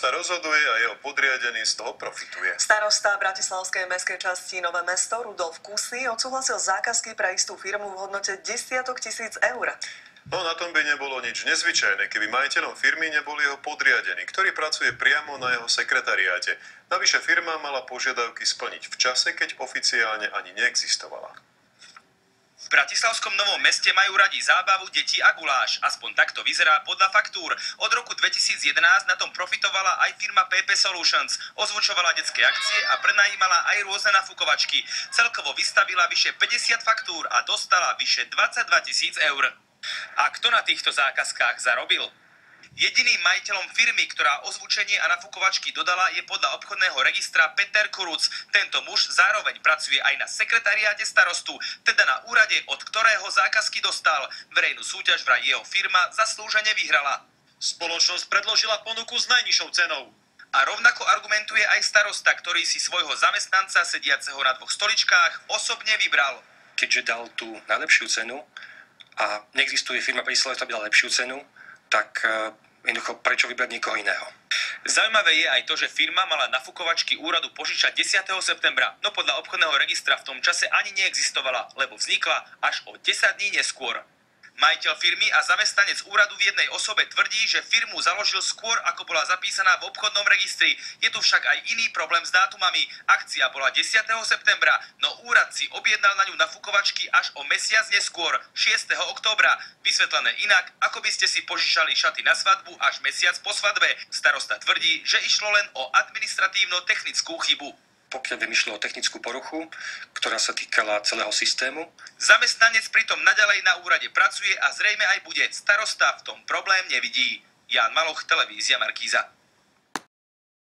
Starosta rozhoduje a jeho podriadený z toho profituje. Starosta bratislavskej mestskej časti Nové Mesto Rudolf Kusy odsúhlasil zákazky pre istú firmu v hodnote desiatok tisíc eur. No na tom by nebolo nič nezvyčajné, keby majiteľom firmy nebol jeho podriadený, ktorý pracuje priamo na jeho sekretariáte. Navyše firma mala požiadavky splniť v čase, keď oficiálne ani neexistovala. V bratislavskom Novom Meste majú radi zábavu, deti a guláš. Aspoň takto vyzerá podľa faktúr. Od roku 2011 na tom profitovala aj firma PP Solutions. Ozvučovala detské akcie a prenajímala aj rôzne nafukovačky. Celkovo vystavila vyše 50 faktúr a dostala vyše 22 000 eur. A kto na týchto zákazkách zarobil? Jediným majiteľom firmy, ktorá ozvučenie a nafukovačky dodala, je podľa obchodného registra Peter Kuruc. Tento muž zároveň pracuje aj na sekretariáte starostu, teda na úrade, od ktorého zákazky dostal. Verejnú súťaž vraj jeho firma zaslúžene vyhrala. Spoločnosť predložila ponuku s najnižšou cenou. A rovnako argumentuje aj starosta, ktorý si svojho zamestnanca sediaceho na dvoch stoličkách osobne vybral. Keďže dal tú najlepšiu cenu a neexistuje firma pri Bratislave, ktorá by dala lepšiu cenu, tak jednoducho prečo vybrať niekoho iného. Zaujímavé je aj to, že firma mala nafukovačky úradu požičať 10. septembra, no podľa obchodného registra v tom čase ani neexistovala, lebo vznikla až o 10 dní neskôr. Majiteľ firmy a zamestnanec úradu v jednej osobe tvrdí, že firmu založil skôr, ako bola zapísaná v obchodnom registri. Je tu však aj iný problém s dátumami. Akcia bola 10. septembra, no úrad si objednal na ňu nafukovačky až o mesiac neskôr, 6. októbra. Vysvetlené inak, ako by ste si požičali šaty na svadbu až mesiac po svadbe. Starosta tvrdí, že išlo len o administratívno-technickú chybu. Pokiaľ vymýšľalo technickú poruchu, ktorá sa týkala celého systému. Zamestnanec pritom naďalej na úrade pracuje a zrejme aj bude. Starosta v tom problém nevidí. Ján Maloch, televízia Markíza.